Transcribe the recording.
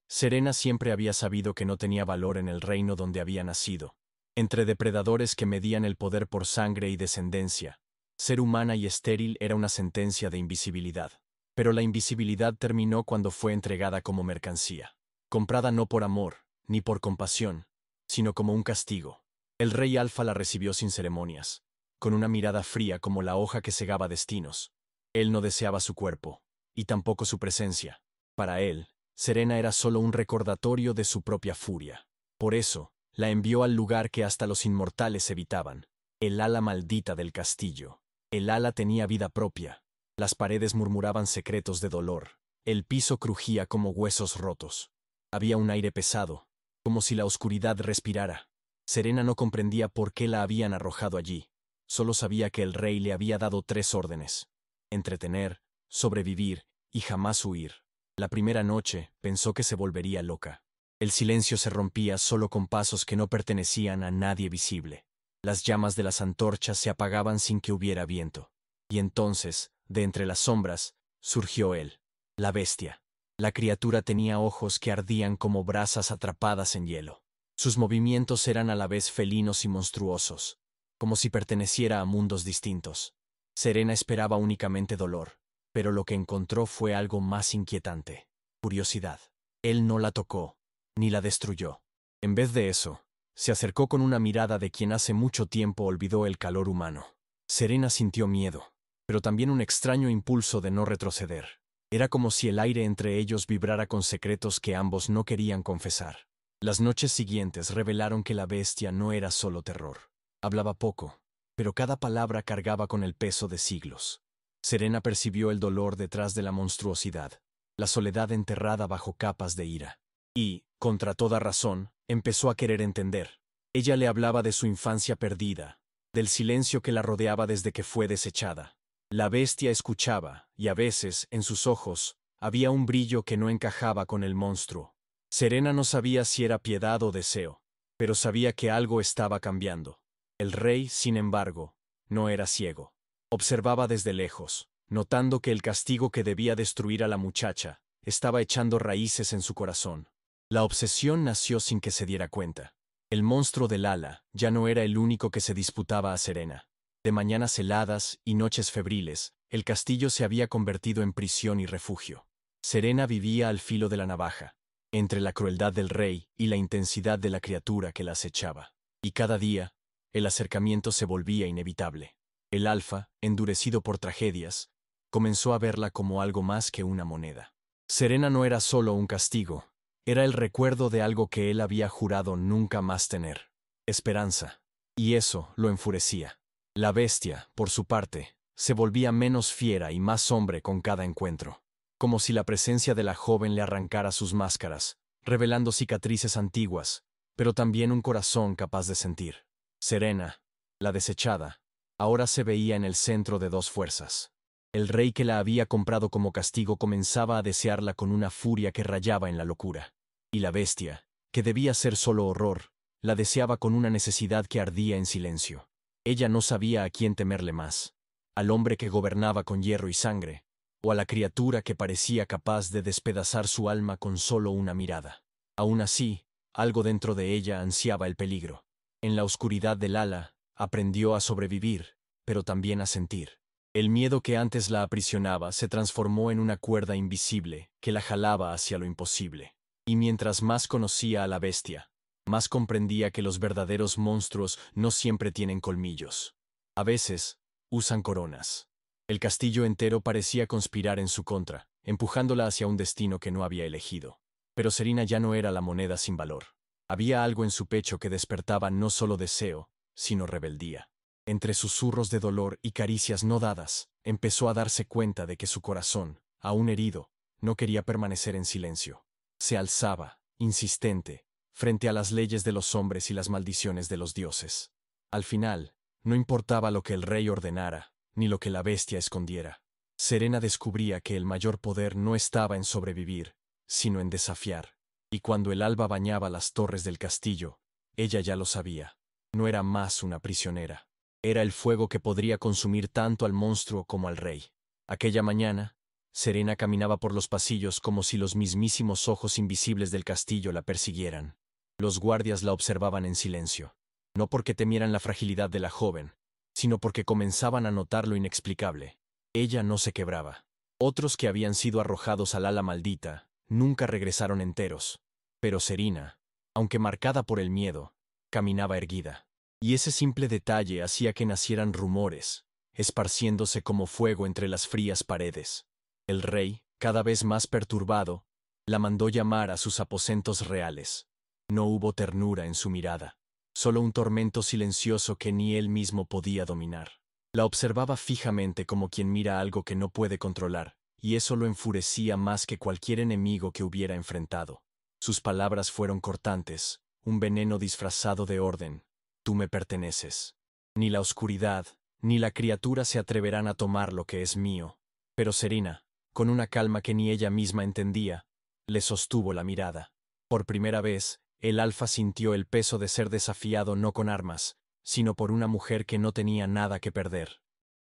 Serena siempre había sabido que no tenía valor en el reino donde había nacido. Entre depredadores que medían el poder por sangre y descendencia, ser humana y estéril era una sentencia de invisibilidad. Pero la invisibilidad terminó cuando fue entregada como mercancía, comprada no por amor, ni por compasión, sino como un castigo. El rey Alfa la recibió sin ceremonias, con una mirada fría como la hoja que cegaba destinos. Él no deseaba su cuerpo, y tampoco su presencia. Para él, Serena era solo un recordatorio de su propia furia. Por eso, la envió al lugar que hasta los inmortales evitaban, el ala maldita del castillo. El ala tenía vida propia. Las paredes murmuraban secretos de dolor. El piso crujía como huesos rotos. Había un aire pesado, como si la oscuridad respirara. Serena no comprendía por qué la habían arrojado allí. Solo sabía que el rey le había dado 3 órdenes: entretener, sobrevivir y jamás huir. La primera noche pensó que se volvería loca. El silencio se rompía solo con pasos que no pertenecían a nadie visible. Las llamas de las antorchas se apagaban sin que hubiera viento. Y entonces, de entre las sombras, surgió él, la bestia. La criatura tenía ojos que ardían como brasas atrapadas en hielo. Sus movimientos eran a la vez felinos y monstruosos, como si perteneciera a mundos distintos. Serena esperaba únicamente dolor, pero lo que encontró fue algo más inquietante: curiosidad. Él no la tocó, ni la destruyó. En vez de eso, se acercó con una mirada de quien hace mucho tiempo olvidó el calor humano. Serena sintió miedo, pero también un extraño impulso de no retroceder. Era como si el aire entre ellos vibrara con secretos que ambos no querían confesar. Las noches siguientes revelaron que la bestia no era solo terror. Hablaba poco, pero cada palabra cargaba con el peso de siglos. Serena percibió el dolor detrás de la monstruosidad, la soledad enterrada bajo capas de ira. Y, contra toda razón, empezó a querer entender. Ella le hablaba de su infancia perdida, del silencio que la rodeaba desde que fue desechada. La bestia escuchaba, y a veces, en sus ojos, había un brillo que no encajaba con el monstruo. Serena no sabía si era piedad o deseo, pero sabía que algo estaba cambiando. El rey, sin embargo, no era ciego. Observaba desde lejos, notando que el castigo que debía destruir a la muchacha estaba echando raíces en su corazón. La obsesión nació sin que se diera cuenta. El monstruo del ala ya no era el único que se disputaba a Serena. De mañanas heladas y noches febriles, el castillo se había convertido en prisión y refugio. Serena vivía al filo de la navaja, entre la crueldad del rey y la intensidad de la criatura que la acechaba. Y cada día, el acercamiento se volvía inevitable. El alfa, endurecido por tragedias, comenzó a verla como algo más que una moneda. Serena no era solo un castigo, era el recuerdo de algo que él había jurado nunca más tener: esperanza. Y eso lo enfurecía. La bestia, por su parte, se volvía menos fiera y más hombre con cada encuentro, como si la presencia de la joven le arrancara sus máscaras, revelando cicatrices antiguas, pero también un corazón capaz de sentir. Serena, la desechada, ahora se veía en el centro de 2 fuerzas. El rey que la había comprado como castigo comenzaba a desearla con una furia que rayaba en la locura. Y la bestia, que debía ser solo horror, la deseaba con una necesidad que ardía en silencio. Ella no sabía a quién temerle más: al hombre que gobernaba con hierro y sangre, o a la criatura que parecía capaz de despedazar su alma con solo una mirada. Aún así, algo dentro de ella ansiaba el peligro. En la oscuridad del ala, aprendió a sobrevivir, pero también a sentir. El miedo que antes la aprisionaba se transformó en una cuerda invisible que la jalaba hacia lo imposible. Y mientras más conocía a la bestia, más comprendía que los verdaderos monstruos no siempre tienen colmillos. A veces, usan coronas. El castillo entero parecía conspirar en su contra, empujándola hacia un destino que no había elegido. Pero Serena ya no era la moneda sin valor. Había algo en su pecho que despertaba no solo deseo, sino rebeldía. Entre susurros de dolor y caricias no dadas, empezó a darse cuenta de que su corazón, aún herido, no quería permanecer en silencio. Se alzaba, insistente, frente a las leyes de los hombres y las maldiciones de los dioses. Al final, no importaba lo que el rey ordenara, ni lo que la bestia escondiera. Serena descubría que el mayor poder no estaba en sobrevivir, sino en desafiar. Y cuando el alba bañaba las torres del castillo, ella ya lo sabía. No era más una prisionera. Era el fuego que podría consumir tanto al monstruo como al rey. Aquella mañana, Serena caminaba por los pasillos como si los mismísimos ojos invisibles del castillo la persiguieran. Los guardias la observaban en silencio, no porque temieran la fragilidad de la joven, sino porque comenzaban a notar lo inexplicable. Ella no se quebraba. Otros que habían sido arrojados al ala maldita nunca regresaron enteros, pero Serena, aunque marcada por el miedo, caminaba erguida. Y ese simple detalle hacía que nacieran rumores, esparciéndose como fuego entre las frías paredes. El rey, cada vez más perturbado, la mandó llamar a sus aposentos reales. No hubo ternura en su mirada, solo un tormento silencioso que ni él mismo podía dominar. La observaba fijamente como quien mira algo que no puede controlar, y eso lo enfurecía más que cualquier enemigo que hubiera enfrentado. Sus palabras fueron cortantes, un veneno disfrazado de orden. Tú me perteneces. Ni la oscuridad, ni la criatura se atreverán a tomar lo que es mío. Pero Serena, con una calma que ni ella misma entendía, le sostuvo la mirada. Por primera vez, el alfa sintió el peso de ser desafiado no con armas, sino por una mujer que no tenía nada que perder.